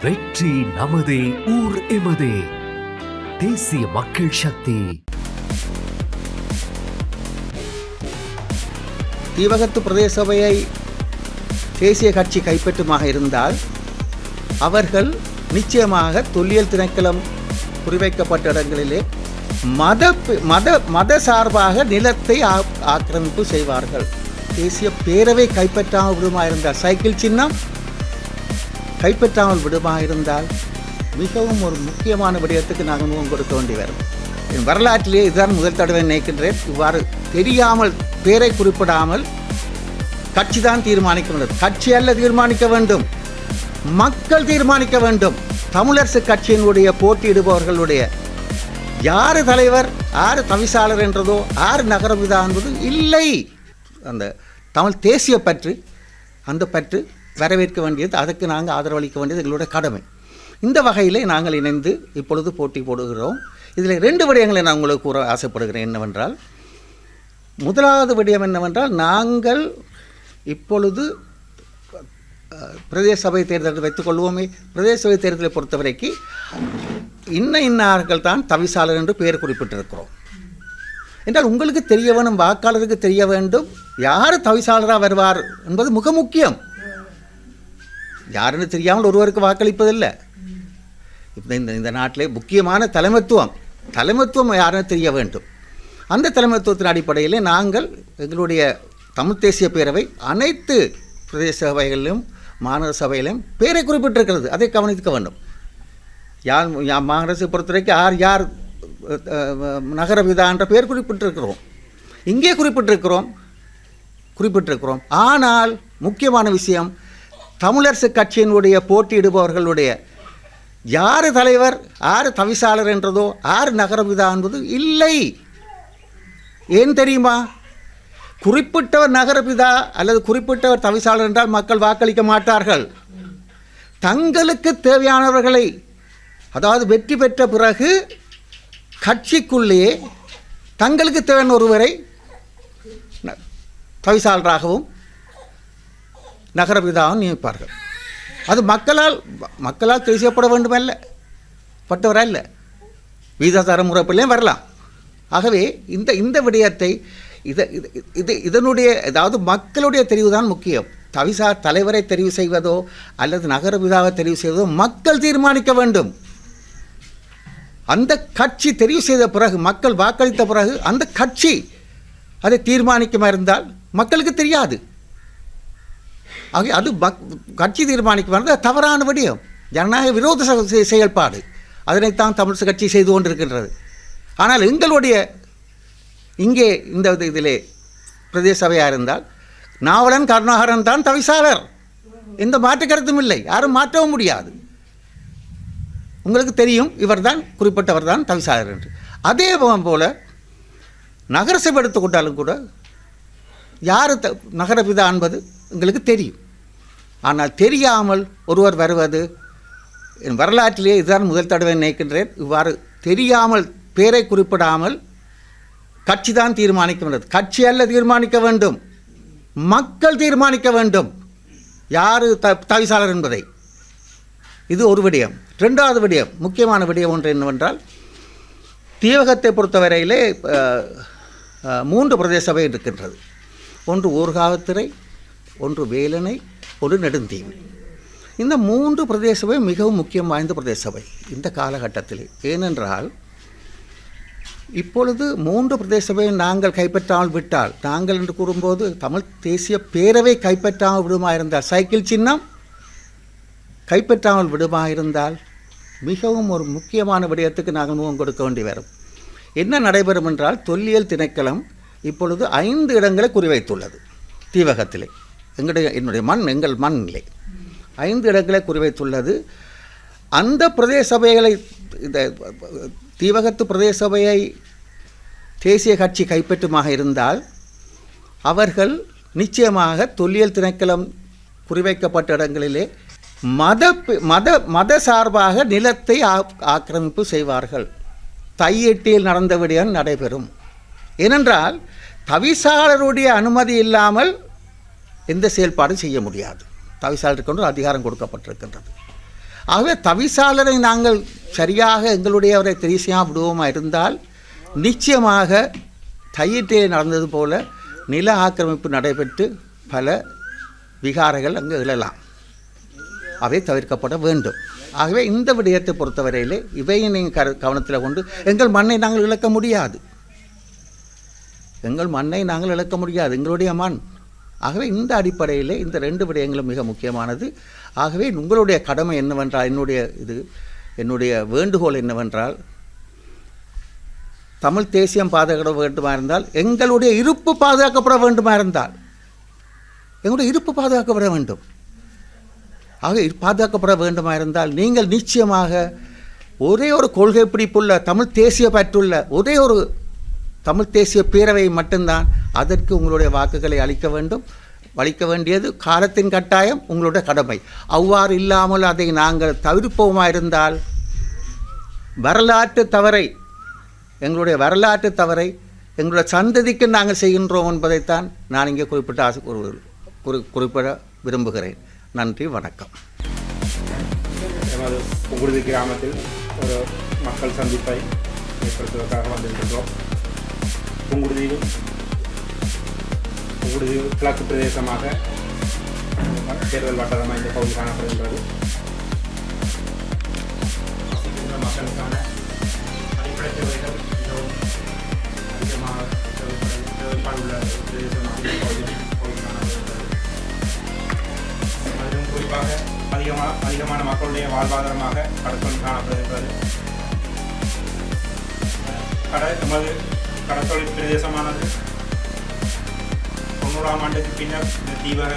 வெற்றி நமதே, ஊர் எமதே. தேசிய மக்கள் சக்தி. தீவகத்து பிரதேச சபையை தேசிய கட்சி கைப்பற்றுமாக இருந்தால் அவர்கள் நிச்சயமாக தொல்லியல் திணைக்களம் குறிவைக்கப்பட்ட இடங்களிலே மத சார்பாக நிலத்தை ஆக்கிரமிப்பு செய்வார்கள். தேசிய பேரவை கைப்பற்றாமல் விடுமாக இருந்தால், சைக்கிள் சின்னம் கைப்பற்றாமல் விடுமாக இருந்தால் மிகவும் ஒரு முக்கியமான விடயத்துக்கு நாங்கள் முகம் கொடுக்க வேண்டி வரும். என் வரலாற்றிலே இதுதான் முதல் தடவை நினைக்கின்றேன். இவ்வாறு தெரியாமல் பேரை குறிப்பிடாமல் கட்சி தான் தீர்மானிக்க வேண்டும். கட்சி அல்ல தீர்மானிக்க வேண்டும், மக்கள் தீர்மானிக்க வேண்டும். தமிழரசு கட்சியினுடைய போட்டியிடுபவர்களுடைய யார் தலைவர், யார் தவிசாளர் என்றதோ, யார் நகரவிதா என்பது இல்லை. அந்த தமிழ் தேசிய பற்று, அந்த பற்று வரவேற்க வேண்டியது, அதற்கு நாங்கள் ஆதரவளிக்க வேண்டியது எங்களுடைய கடமை. இந்த வகையிலே நாங்கள் இணைந்து இப்பொழுது போட்டி போடுகிறோம். இதில் 2 விடயங்களை நான் உங்களுக்கு கூற ஆசைப்படுகிறேன். என்னவென்றால், முதலாவது விடயம் என்னவென்றால், நாங்கள் இப்பொழுது பிரதேச சபை தேர்தலை வைத்துக்கொள்வோமே. பிரதேச சபை தேர்தலை பொறுத்தவரைக்கு இன்னார்கள் தான் தவிசாளர் என்று பெயர் குறிப்பிட்டிருக்கிறோம் என்றால் உங்களுக்கு தெரிய வேணும், வாக்காளருக்கு தெரிய வேண்டும் யார் தவிசாளராக வருவார் என்பது மிக முக்கியம். யாருன்னு தெரியாமல் ஒருவருக்கு வாக்களிப்பதில்லை. இப்போ இந்த நாட்டிலே முக்கியமான தலைமைத்துவம் யாருன்னு தெரிய வேண்டும். அந்த தலைமைத்துவத்தின் அடிப்படையில் நாங்கள் எங்களுடைய தமிழ் தேசிய பேரவை அனைத்து பிரதேச சபைகளிலும் மாநகர சபையிலும் பேரை குறிப்பிட்டிருக்கிறது. அதை கவனிக்க வேண்டும். மாநகரசை பொறுத்தவரைக்கும் யார் நகர விதா என்ற பெயர் குறிப்பிட்டிருக்கிறோம், இங்கே குறிப்பிட்டிருக்கிறோம். ஆனால் முக்கியமான விஷயம், தமிழரசு கட்சியினுடைய போட்டியிடுபவர்களுடைய யார் தலைவர், யார் தவிசாளர் என்றதோ, யார் நகரவிதா என்பது இல்லை. ஏன் தெரியுமா? குறிப்பிட்டவர் நகரபிதா அல்லது குறிப்பிட்டவர் தவிசாளர் என்றால் மக்கள் வாக்களிக்க மாட்டார்கள். தங்களுக்கு தேவையானவர்களை, அதாவது வெற்றி பெற்ற பிறகு கட்சிக்குள்ளே தங்களுக்கு தேவையான ஒருவரை தவிசாளராகவும் நகரபிதாவும் நியமிப்பார்கள். அது மக்களால் தெரிவு செய்யப்பட வேண்டுமல்ல, பட்டவரல்ல, வீதாதார முறைப்பிலையும் வரலாம். ஆகவே இந்த விடயத்தை இதனுடைய, அதாவது மக்களுடைய தெரிவு தான் முக்கியம். தவிசார் தலைவரை தெரிவு செய்வதோ அல்லது நகரபிதாவை தெரிவு செய்வதோ மக்கள் தீர்மானிக்க வேண்டும். அந்த கட்சி தெரிவு செய்த பிறகு, மக்கள் வாக்களித்த பிறகு அந்த கட்சி அதை தீர்மானிக்குமா இருந்தால் மக்களுக்கு தெரியாது. ஆக அது கட்சி தீர்மானிக்குமா இருந்தால் தவறான விடயம், ஜனநாயக விரோத செயல்பாடு. அதனைத்தான் தமிழ் கட்சி செய்து கொண்டிருக்கின்றது. ஆனால் எங்களுடைய இங்கே இந்த இதிலே பிரதேச சபையாக இருந்தால் நாவலன் கருணாகரன் தான் தவிசாளர். எந்த மாற்று கருத்தும் இல்லை, யாரும் மாற்றவும் முடியாது. உங்களுக்கு தெரியும், இவர்தான் குறிப்பிட்டவர் தான் தவிசாளர் என்று. அதே போல நகரசபை எடுத்துக்கொண்டாலும் கூட யார் நகரபிதா என்பது எங்களுக்கு தெரியும். ஆனால் தெரியாமல் ஒருவர் வருவது என் வரலாற்றிலே இதுதான் முதல் தடவை நினைக்கின்றேன். இவ்வாறு தெரியாமல் பேரை குறிப்பிடாமல் கட்சி தான் தீர்மானிக்க வேண்டும். கட்சி அல்ல தீர்மானிக்க வேண்டும், மக்கள் தீர்மானிக்க வேண்டும் யார் தவிசாளர் என்பதை. இது ஒரு விடயம். 2வது விடயம், முக்கியமான விடயம் ஒன்று என்னவென்றால், தீவகத்தை பொறுத்தவரையிலே 3 பிரதேச சபை இருக்கின்றது. ஒன்று ஊர்காவத்துறை, ஒன்று வேலணை, ஒன்று நெடுந்தீவு. இந்த 3 பிரதேச சபை மிகவும் முக்கியம் வாய்ந்த பிரதேச சபை இந்த காலகட்டத்தில். ஏனென்றால் இப்பொழுது 3 பிரதேச சபையை நாங்கள் கைப்பற்றாமல் விட்டால், நாங்கள் என்று கூறும்போது தமிழ் தேசிய பேரவை கைப்பற்றாமல் விடுமாக இருந்தால், சைக்கிள் சின்னம் கைப்பற்றாமல் விடுமாக இருந்தால் மிகவும் ஒரு முக்கியமான விடயத்துக்கு நாங்கள் முகம் கொடுக்க வேண்டி வரும். என்ன நடைபெறும் என்றால், தொல்லியல் திணைக்களம் இப்பொழுது 5 இடங்களை குறிவைத்துள்ளது. தீவகத்திலே எங்கள் மண்ணிலே 5 இடங்களை குறிவைத்துள்ளது. அந்த பிரதேச சபைகளை, இந்த தீவகத்து பிரதேச சபையை தேசிய கட்சி கைப்பற்றுமாக இருந்தால் அவர்கள் நிச்சயமாக தொல்லியல் திணைக்களம் குறிவைக்கப்பட்ட இடங்களிலே மத சார்பாக நிலத்தை ஆக்கிரமிப்பு செய்வார்கள். தையெட்டியில் நடந்த விடயம் நடைபெறும். ஏனென்றால் தவிசாளருடைய அனுமதி இல்லாமல் எந்த செயல்பாடும் செய்ய முடியாது. தவிசாளருக்கு ஒரு அதிகாரம் கொடுக்கப்பட்டிருக்கின்றது. ஆகவே தவிசாளரை நாங்கள் சரியாக எங்களுடையவரை தெரிசியாக விடுவோமா இருந்தால் நிச்சயமாக தையிட்டே நடந்தது போல நில ஆக்கிரமிப்பு நடைபெற்று பல விகாரைகள் அங்கு எழலாம். அவை தவிர்க்கப்பட வேண்டும். ஆகவே இந்த விடயத்தை பொறுத்தவரையிலே இவையை நீங்கள் கவனத்தில் கொண்டு எங்கள் மண்ணை நாங்கள் இழக்க முடியாது. எங்களுடைய மண். ஆகவே இந்த அடிப்படையிலே இந்த 2 விடயங்களும் மிக முக்கியமானது. ஆகவே உங்களுடைய கடமை என்னவென்றால், என்னுடைய வேண்டுகோள் என்னவென்றால், தமிழ் தேசியம் பாதுகாக்க வேண்டுமா இருந்தால் எங்களுடைய இருப்பு பாதுகாக்கப்பட வேண்டுமா இருந்தால் எங்களுடைய இருப்பு பாதுகாக்கப்பட வேண்டும். ஆக பாதுகாக்கப்பட வேண்டுமா இருந்தால் நீங்கள் நிச்சயமாக ஒரே ஒரு கொள்கை பிடிப்புள்ள தமிழ் தேசிய பற்றுள்ள ஒரே ஒரு தமிழ் தேசிய பேரவை மட்டும்தான் அதற்கு உங்களுடைய வாக்குகளை அளிக்க வேண்டியது காலத்தின் கட்டாயம், உங்களுடைய கடமை. அவ்வாறு இல்லாமல் அதை நாங்கள் தவிர்ப்போமா இருந்தால் எங்களுடைய வரலாற்று தவறை எங்களுடைய சந்ததிக்கு நாங்கள் செய்கின்றோம் என்பதைத்தான் நான் இங்கே குறிப்பிட விரும்புகிறேன். நன்றி, வணக்கம். எமது புங்குடுதி கிராமத்தில் ஒரு மக்கள் சந்திப்பை ஏற்படுத்துவதற்காக வந்திருக்கின்றோம். புங்குடுதி கிழக்கு பிரதேசமாக தேர்தல் வட்டாரமாக இந்த பகுதி காணப்படுகின்றது. மக்களுக்கான அடிப்படை தேவைகள் மிகவும் அதிகமாக தேவைப்பாடுள்ள பிரதேசமாக இந்த பகுதி காணப்படுகின்றது. அதிலும் குறிப்பாக அதிகமான மக்களுடைய வாழ்வாதாரமாக கடற்தொழில் காணப்படுகின்றது. எமது கடற்தொழில் பிரதேசமானது 90ஆம் ஆண்டுக்கு பின்னர் இந்த தீவக